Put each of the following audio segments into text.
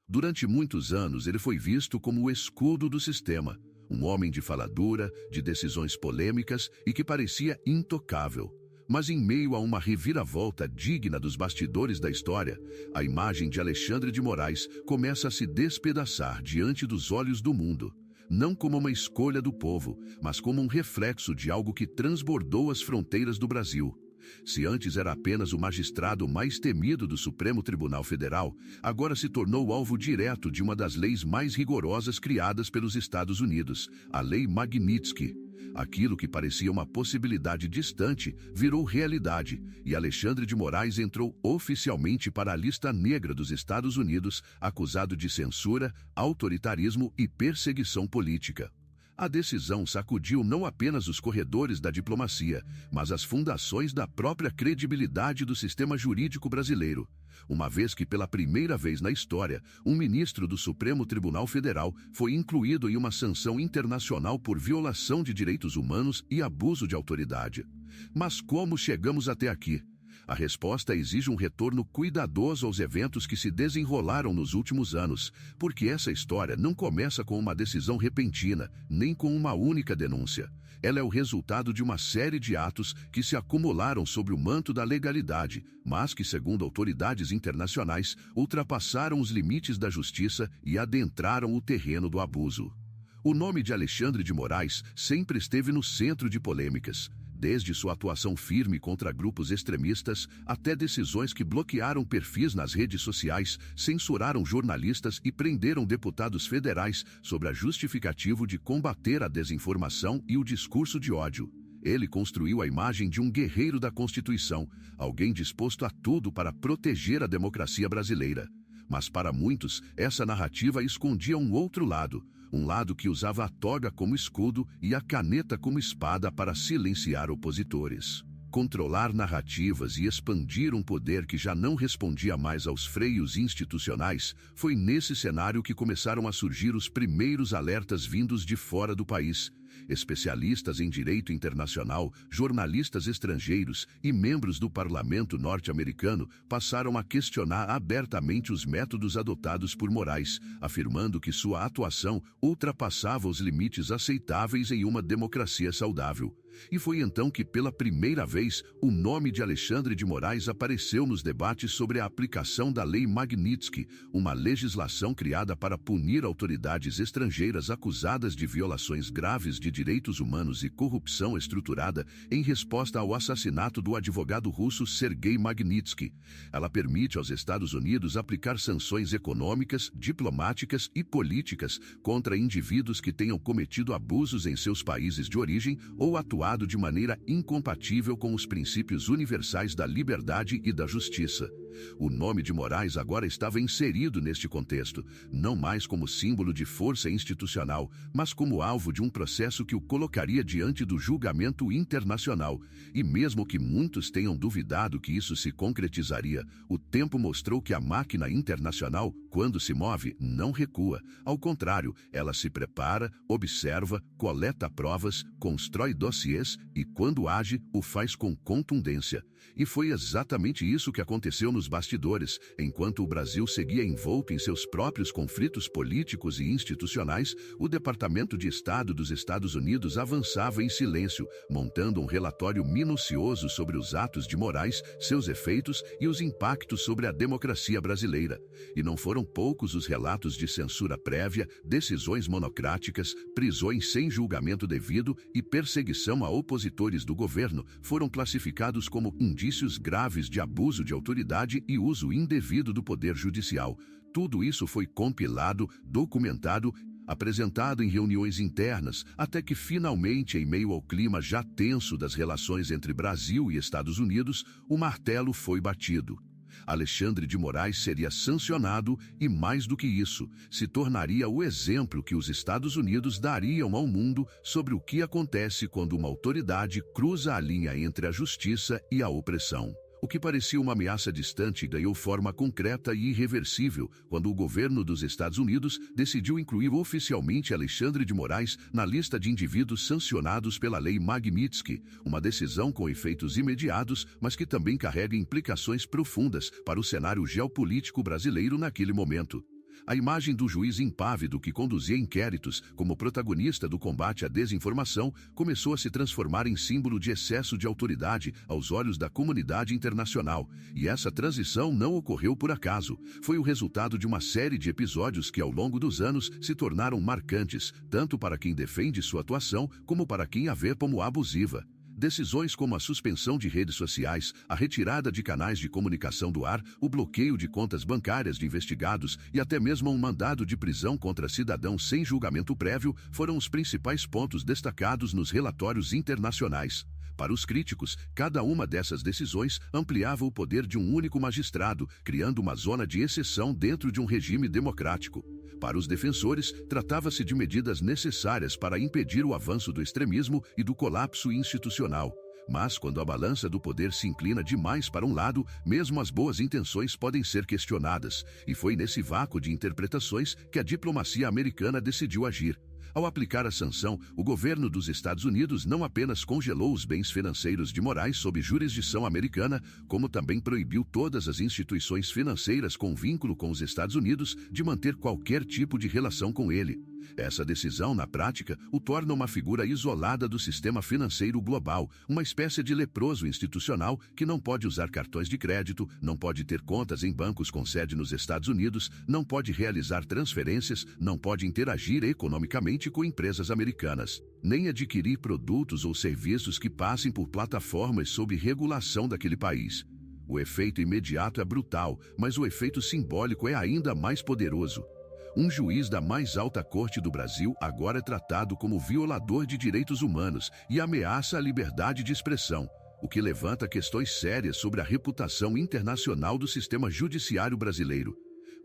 Durante muitos anos, ele foi visto como o escudo do sistema, um homem de fala dura, de decisões polêmicas e que parecia intocável. Mas em meio a uma reviravolta digna dos bastidores da história, a imagem de Alexandre de Moraes começa a se despedaçar diante dos olhos do mundo. Não como uma escolha do povo, mas como um reflexo de algo que transbordou as fronteiras do Brasil. Se antes era apenas o magistrado mais temido do Supremo Tribunal Federal, agora se tornou alvo direto de uma das leis mais rigorosas criadas pelos Estados Unidos, a Lei Magnitsky. Aquilo que parecia uma possibilidade distante virou realidade, e Alexandre de Moraes entrou oficialmente para a lista negra dos Estados Unidos, acusado de censura, autoritarismo e perseguição política. A decisão sacudiu não apenas os corredores da diplomacia, mas as fundações da própria credibilidade do sistema jurídico brasileiro, uma vez que pela primeira vez na história, um ministro do Supremo Tribunal Federal foi incluído em uma sanção internacional por violação de direitos humanos e abuso de autoridade. Mas como chegamos até aqui? A resposta exige um retorno cuidadoso aos eventos que se desenrolaram nos últimos anos, porque essa história não começa com uma decisão repentina, nem com uma única denúncia. Ela é o resultado de uma série de atos que se acumularam sob o manto da legalidade, mas que, segundo autoridades internacionais, ultrapassaram os limites da justiça e adentraram o terreno do abuso. O nome de Alexandre de Moraes sempre esteve no centro de polêmicas. Desde sua atuação firme contra grupos extremistas, até decisões que bloquearam perfis nas redes sociais, censuraram jornalistas e prenderam deputados federais sob a justificativa de combater a desinformação e o discurso de ódio. Ele construiu a imagem de um guerreiro da Constituição, alguém disposto a tudo para proteger a democracia brasileira. Mas para muitos, essa narrativa escondia um outro lado, um lado que usava a toga como escudo e a caneta como espada para silenciar opositores. Controlar narrativas e expandir um poder que já não respondia mais aos freios institucionais, foi nesse cenário que começaram a surgir os primeiros alertas vindos de fora do país. Especialistas em direito internacional, jornalistas estrangeiros e membros do parlamento norte-americano passaram a questionar abertamente os métodos adotados por Moraes, afirmando que sua atuação ultrapassava os limites aceitáveis em uma democracia saudável. E foi então que, pela primeira vez, o nome de Alexandre de Moraes apareceu nos debates sobre a aplicação da Lei Magnitsky, uma legislação criada para punir autoridades estrangeiras acusadas de violações graves de direitos humanos e corrupção estruturada em resposta ao assassinato do advogado russo Sergei Magnitsky. Ela permite aos Estados Unidos aplicar sanções econômicas, diplomáticas e políticas contra indivíduos que tenham cometido abusos em seus países de origem ou atuado de maneira incompatível com os princípios universais da liberdade e da justiça. O nome de Moraes agora estava inserido neste contexto, não mais como símbolo de força institucional, mas como alvo de um processo que o colocaria diante do julgamento internacional. E mesmo que muitos tenham duvidado que isso se concretizaria, o tempo mostrou que a máquina internacional, quando se move, não recua. Ao contrário, ela se prepara, observa, coleta provas, constrói dossiês e, quando age, o faz com contundência. E foi exatamente isso que aconteceu nos bastidores, enquanto o Brasil seguia envolto em seus próprios conflitos políticos e institucionais. O Departamento de Estado dos Estados Unidos avançava em silêncio, montando um relatório minucioso sobre os atos de Moraes, seus efeitos e os impactos sobre a democracia brasileira. E não foram poucos os relatos de censura prévia, decisões monocráticas, prisões sem julgamento devido e perseguição a opositores do governo foram classificados como indícios graves de abuso de autoridade e uso indevido do poder judicial. Tudo isso foi compilado, documentado, apresentado em reuniões internas, até que finalmente, em meio ao clima já tenso das relações entre Brasil e Estados Unidos, o martelo foi batido. Alexandre de Moraes seria sancionado e, mais do que isso, se tornaria o exemplo que os Estados Unidos dariam ao mundo sobre o que acontece quando uma autoridade cruza a linha entre a justiça e a opressão. O que parecia uma ameaça distante ganhou forma concreta e irreversível quando o governo dos Estados Unidos decidiu incluir oficialmente Alexandre de Moraes na lista de indivíduos sancionados pela Lei Magnitsky, uma decisão com efeitos imediatos, mas que também carrega implicações profundas para o cenário geopolítico brasileiro naquele momento. A imagem do juiz impávido que conduzia inquéritos como protagonista do combate à desinformação começou a se transformar em símbolo de excesso de autoridade aos olhos da comunidade internacional. E essa transição não ocorreu por acaso. Foi o resultado de uma série de episódios que, ao longo dos anos, se tornaram marcantes, tanto para quem defende sua atuação como para quem a vê como abusiva. Decisões como a suspensão de redes sociais, a retirada de canais de comunicação do ar, o bloqueio de contas bancárias de investigados e até mesmo um mandado de prisão contra cidadãos sem julgamento prévio foram os principais pontos destacados nos relatórios internacionais. Para os críticos, cada uma dessas decisões ampliava o poder de um único magistrado, criando uma zona de exceção dentro de um regime democrático. Para os defensores, tratava-se de medidas necessárias para impedir o avanço do extremismo e do colapso institucional. Mas quando a balança do poder se inclina demais para um lado, mesmo as boas intenções podem ser questionadas. E foi nesse vácuo de interpretações que a diplomacia americana decidiu agir. Ao aplicar a sanção, o governo dos Estados Unidos não apenas congelou os bens financeiros de Moraes sob jurisdição americana, como também proibiu todas as instituições financeiras com vínculo com os Estados Unidos de manter qualquer tipo de relação com ele. Essa decisão, na prática, o torna uma figura isolada do sistema financeiro global, uma espécie de leproso institucional que não pode usar cartões de crédito, não pode ter contas em bancos com sede nos Estados Unidos, não pode realizar transferências, não pode interagir economicamente com empresas americanas, nem adquirir produtos ou serviços que passem por plataformas sob regulação daquele país. O efeito imediato é brutal, mas o efeito simbólico é ainda mais poderoso. Um juiz da mais alta corte do Brasil agora é tratado como violador de direitos humanos e ameaça a liberdade de expressão, o que levanta questões sérias sobre a reputação internacional do sistema judiciário brasileiro.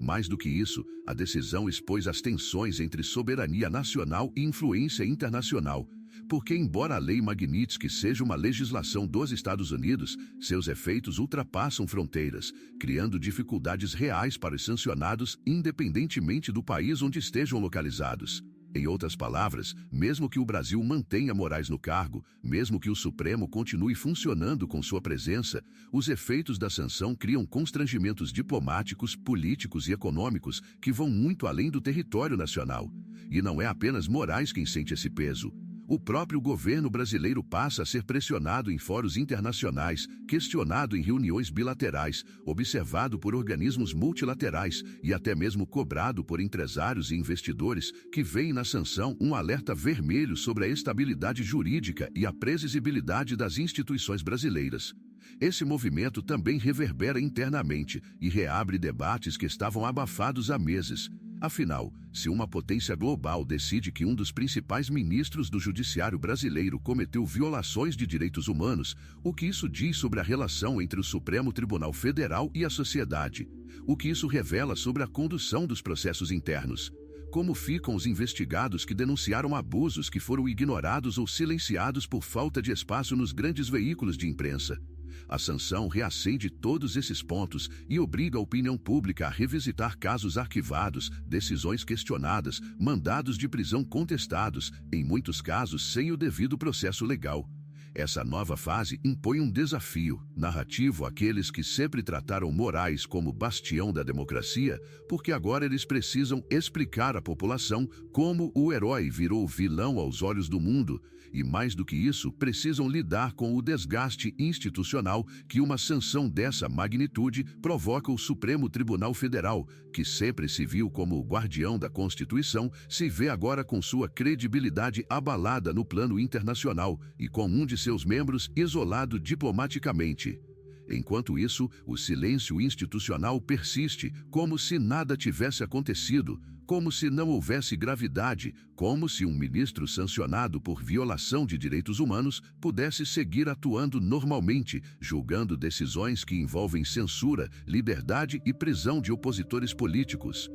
Mais do que isso, a decisão expôs as tensões entre soberania nacional e influência internacional, porque embora a Lei Magnitsky seja uma legislação dos Estados Unidos, seus efeitos ultrapassam fronteiras, criando dificuldades reais para os sancionados independentemente do país onde estejam localizados. Em outras palavras, mesmo que o Brasil mantenha Moraes no cargo, mesmo que o Supremo continue funcionando com sua presença, os efeitos da sanção criam constrangimentos diplomáticos, políticos e econômicos que vão muito além do território nacional. E não é apenas Moraes quem sente esse peso. O próprio governo brasileiro passa a ser pressionado em fóruns internacionais, questionado em reuniões bilaterais, observado por organismos multilaterais e até mesmo cobrado por empresários e investidores que veem na sanção um alerta vermelho sobre a estabilidade jurídica e a previsibilidade das instituições brasileiras. Esse movimento também reverbera internamente e reabre debates que estavam abafados há meses. Afinal, se uma potência global decide que um dos principais ministros do judiciário brasileiro cometeu violações de direitos humanos, o que isso diz sobre a relação entre o Supremo Tribunal Federal e a sociedade? O que isso revela sobre a condução dos processos internos? Como ficam os investigados que denunciaram abusos que foram ignorados ou silenciados por falta de espaço nos grandes veículos de imprensa? A sanção reacende todos esses pontos e obriga a opinião pública a revisitar casos arquivados, decisões questionadas, mandados de prisão contestados, em muitos casos sem o devido processo legal. Essa nova fase impõe um desafio narrativo àqueles que sempre trataram Moraes como bastião da democracia, porque agora eles precisam explicar à população como o herói virou vilão aos olhos do mundo, e mais do que isso, precisam lidar com o desgaste institucional que uma sanção dessa magnitude provoca. O Supremo Tribunal Federal, que sempre se viu como o guardião da Constituição, se vê agora com sua credibilidade abalada no plano internacional e com um de seus membros isolado diplomaticamente. Enquanto isso, o silêncio institucional persiste, como se nada tivesse acontecido, como se não houvesse gravidade, como se um ministro sancionado por violação de direitos humanos pudesse seguir atuando normalmente, julgando decisões que envolvem censura, liberdade e prisão de opositores políticos.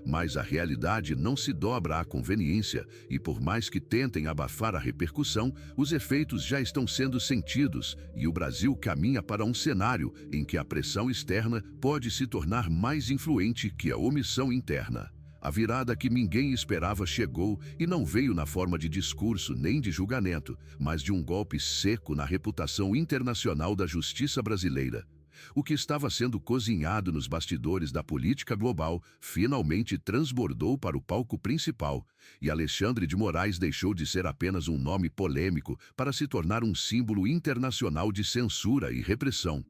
Mas a realidade não se dobra à conveniência, e por mais que tentem abafar a repercussão, os efeitos já estão sendo sentidos, e o Brasil caminha para um cenário em que a pressão externa pode se tornar mais influente que a omissão interna. A virada que ninguém esperava chegou e não veio na forma de discurso nem de julgamento, mas de um golpe seco na reputação internacional da justiça brasileira. O que estava sendo cozinhado nos bastidores da política global finalmente transbordou para o palco principal, e Alexandre de Moraes deixou de ser apenas um nome polêmico para se tornar um símbolo internacional de censura e repressão.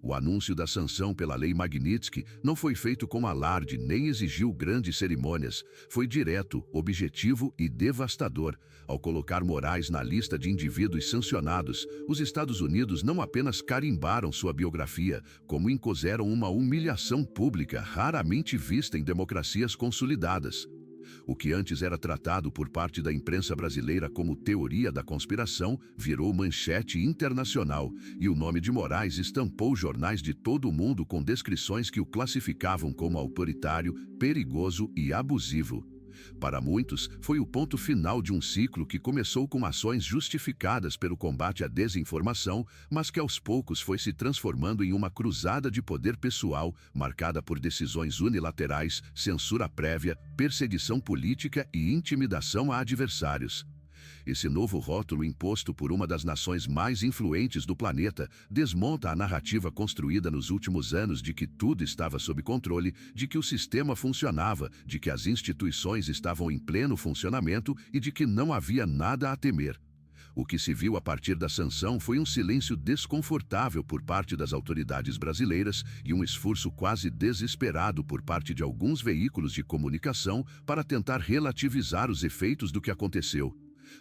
O anúncio da sanção pela Lei Magnitsky não foi feito com alarde nem exigiu grandes cerimônias. Foi direto, objetivo e devastador. Ao colocar Moraes na lista de indivíduos sancionados, os Estados Unidos não apenas carimbaram sua biografia, como impuseram uma humilhação pública raramente vista em democracias consolidadas. O que antes era tratado por parte da imprensa brasileira como teoria da conspiração virou manchete internacional, e o nome de Moraes estampou jornais de todo o mundo com descrições que o classificavam como autoritário, perigoso e abusivo. Para muitos, foi o ponto final de um ciclo que começou com ações justificadas pelo combate à desinformação, mas que aos poucos foi se transformando em uma cruzada de poder pessoal, marcada por decisões unilaterais, censura prévia, perseguição política e intimidação a adversários. Esse novo rótulo imposto por uma das nações mais influentes do planeta desmonta a narrativa construída nos últimos anos de que tudo estava sob controle, de que o sistema funcionava, de que as instituições estavam em pleno funcionamento e de que não havia nada a temer. O que se viu a partir da sanção foi um silêncio desconfortável por parte das autoridades brasileiras e um esforço quase desesperado por parte de alguns veículos de comunicação para tentar relativizar os efeitos do que aconteceu.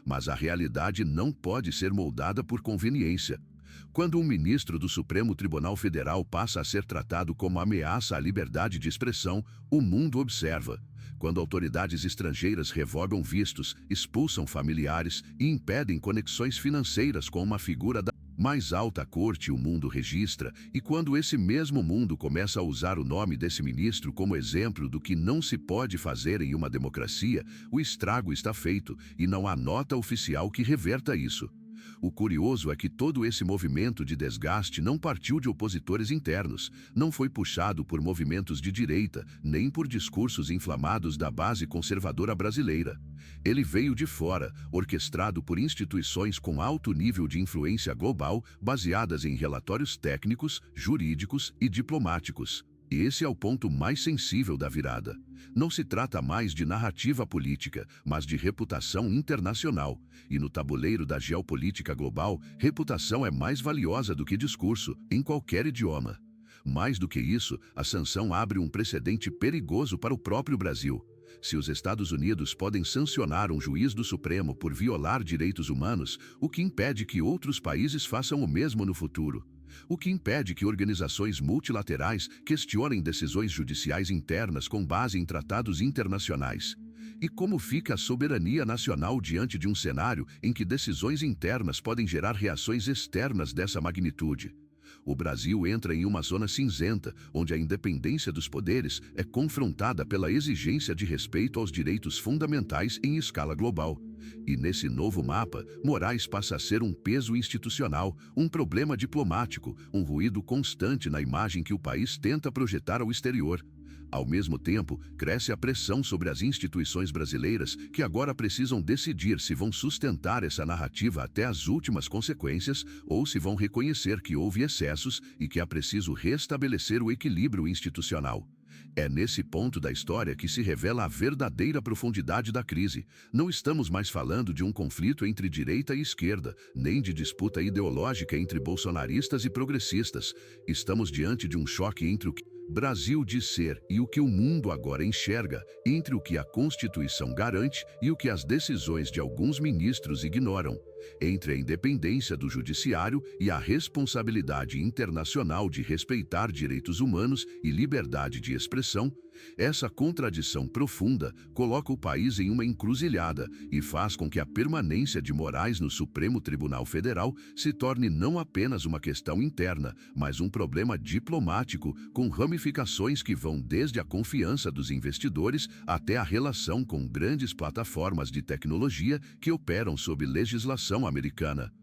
Mas a realidade não pode ser moldada por conveniência. Quando um ministro do Supremo Tribunal Federal passa a ser tratado como ameaça à liberdade de expressão, o mundo observa. Quando autoridades estrangeiras revogam vistos, expulsam familiares e impedem conexões financeiras com uma figura da mais alta corte, o mundo registra, e quando esse mesmo mundo começa a usar o nome desse ministro como exemplo do que não se pode fazer em uma democracia, o estrago está feito e não há nota oficial que reverta isso. O curioso é que todo esse movimento de desgaste não partiu de opositores internos, não foi puxado por movimentos de direita, nem por discursos inflamados da base conservadora brasileira. Ele veio de fora, orquestrado por instituições com alto nível de influência global, baseadas em relatórios técnicos, jurídicos e diplomáticos. E esse é o ponto mais sensível da virada. Não se trata mais de narrativa política, mas de reputação internacional. E no tabuleiro da geopolítica global, reputação é mais valiosa do que discurso, em qualquer idioma. Mais do que isso, a sanção abre um precedente perigoso para o próprio Brasil. Se os Estados Unidos podem sancionar um juiz do Supremo por violar direitos humanos, o que impede que outros países façam o mesmo no futuro? O que impede que organizações multilaterais questionem decisões judiciais internas com base em tratados internacionais? E como fica a soberania nacional diante de um cenário em que decisões internas podem gerar reações externas dessa magnitude? O Brasil entra em uma zona cinzenta, onde a independência dos poderes é confrontada pela exigência de respeito aos direitos fundamentais em escala global. E nesse novo mapa, Moraes passa a ser um peso institucional, um problema diplomático, um ruído constante na imagem que o país tenta projetar ao exterior. Ao mesmo tempo, cresce a pressão sobre as instituições brasileiras, que agora precisam decidir se vão sustentar essa narrativa até as últimas consequências ou se vão reconhecer que houve excessos e que é preciso restabelecer o equilíbrio institucional. É nesse ponto da história que se revela a verdadeira profundidade da crise. Não estamos mais falando de um conflito entre direita e esquerda, nem de disputa ideológica entre bolsonaristas e progressistas. Estamos diante de um choque entre o que Brasil diz ser e o que o mundo agora enxerga, entre o que a Constituição garante e o que as decisões de alguns ministros ignoram, entre a independência do judiciário e a responsabilidade internacional de respeitar direitos humanos e liberdade de expressão. Essa contradição profunda coloca o país em uma encruzilhada e faz com que a permanência de Moraes no Supremo Tribunal Federal se torne não apenas uma questão interna, mas um problema diplomático com ramificações que vão desde a confiança dos investidores até a relação com grandes plataformas de tecnologia que operam sob legislação americana.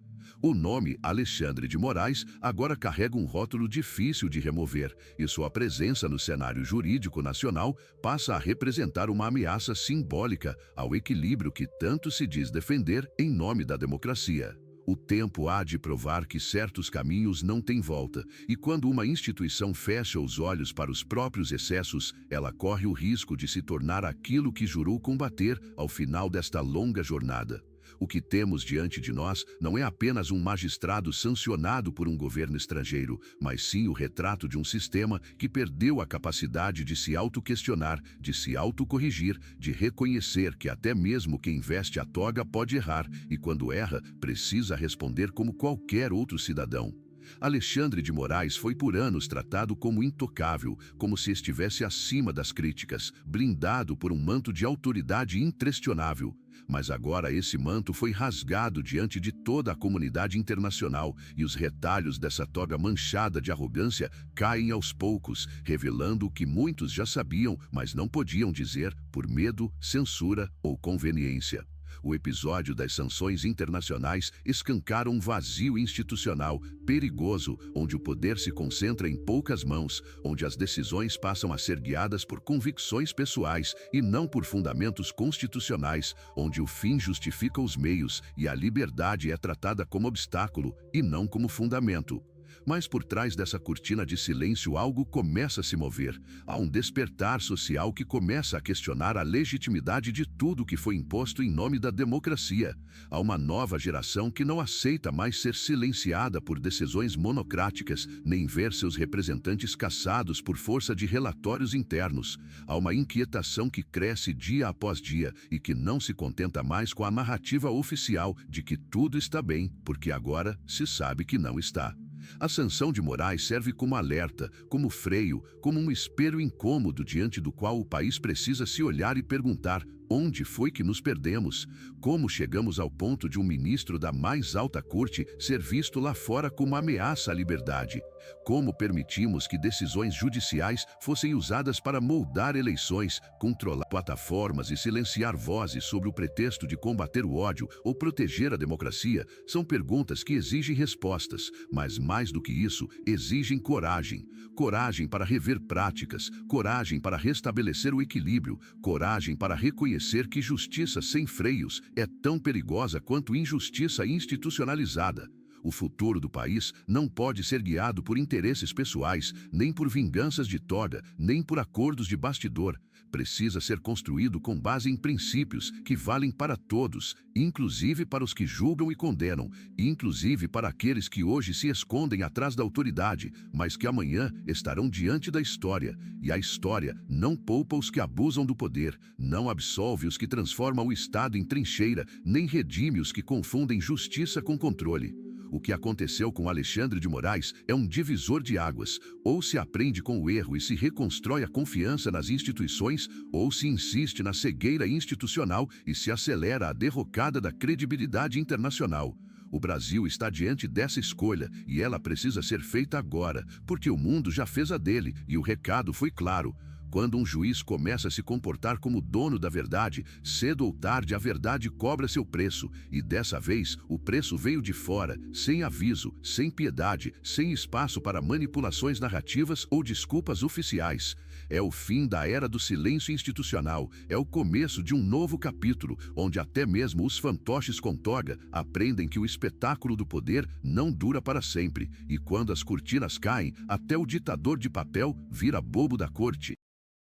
O nome Alexandre de Moraes agora carrega um rótulo difícil de remover, e sua presença no cenário jurídico nacional passa a representar uma ameaça simbólica ao equilíbrio que tanto se diz defender em nome da democracia. O tempo há de provar que certos caminhos não têm volta, e quando uma instituição fecha os olhos para os próprios excessos, ela corre o risco de se tornar aquilo que jurou combater ao final desta longa jornada. O que temos diante de nós não é apenas um magistrado sancionado por um governo estrangeiro, mas sim o retrato de um sistema que perdeu a capacidade de se autoquestionar, de se autocorrigir, de reconhecer que até mesmo quem veste a toga pode errar e, quando erra, precisa responder como qualquer outro cidadão. Alexandre de Moraes foi por anos tratado como intocável, como se estivesse acima das críticas, blindado por um manto de autoridade inquestionável. Mas agora esse manto foi rasgado diante de toda a comunidade internacional e os retalhos dessa toga manchada de arrogância caem aos poucos, revelando o que muitos já sabiam, mas não podiam dizer por medo, censura ou conveniência. O episódio das sanções internacionais escancara um vazio institucional perigoso, onde o poder se concentra em poucas mãos, onde as decisões passam a ser guiadas por convicções pessoais e não por fundamentos constitucionais, onde o fim justifica os meios e a liberdade é tratada como obstáculo e não como fundamento. Mas por trás dessa cortina de silêncio algo começa a se mover. Há um despertar social que começa a questionar a legitimidade de tudo que foi imposto em nome da democracia. Há uma nova geração que não aceita mais ser silenciada por decisões monocráticas, nem ver seus representantes caçados por força de relatórios internos. Há uma inquietação que cresce dia após dia e que não se contenta mais com a narrativa oficial de que tudo está bem, porque agora se sabe que não está. A sanção de Moraes serve como alerta, como freio, como um espelho incômodo diante do qual o país precisa se olhar e perguntar: onde foi que nos perdemos? Como chegamos ao ponto de um ministro da mais alta corte ser visto lá fora como ameaça à liberdade? Como permitimos que decisões judiciais fossem usadas para moldar eleições, controlar plataformas e silenciar vozes sob o pretexto de combater o ódio ou proteger a democracia? São perguntas que exigem respostas, mas mais do que isso, exigem coragem. Coragem para rever práticas, coragem para restabelecer o equilíbrio, coragem para reconhecer que justiça sem freios é tão perigosa quanto injustiça institucionalizada. O futuro do país não pode ser guiado por interesses pessoais, nem por vinganças de toga, nem por acordos de bastidor. Precisa ser construído com base em princípios que valem para todos, inclusive para os que julgam e condenam, inclusive para aqueles que hoje se escondem atrás da autoridade, mas que amanhã estarão diante da história. E a história não poupa os que abusam do poder, não absolve os que transformam o Estado em trincheira, nem redime os que confundem justiça com controle. O que aconteceu com Alexandre de Moraes é um divisor de águas. Ou se aprende com o erro e se reconstrói a confiança nas instituições, ou se insiste na cegueira institucional e se acelera a derrocada da credibilidade internacional. O Brasil está diante dessa escolha e ela precisa ser feita agora, porque o mundo já fez a dele e o recado foi claro. Quando um juiz começa a se comportar como dono da verdade, cedo ou tarde a verdade cobra seu preço, e dessa vez o preço veio de fora, sem aviso, sem piedade, sem espaço para manipulações narrativas ou desculpas oficiais. É o fim da era do silêncio institucional, é o começo de um novo capítulo, onde até mesmo os fantoches com toga aprendem que o espetáculo do poder não dura para sempre, e quando as cortinas caem, até o ditador de papel vira bobo da corte.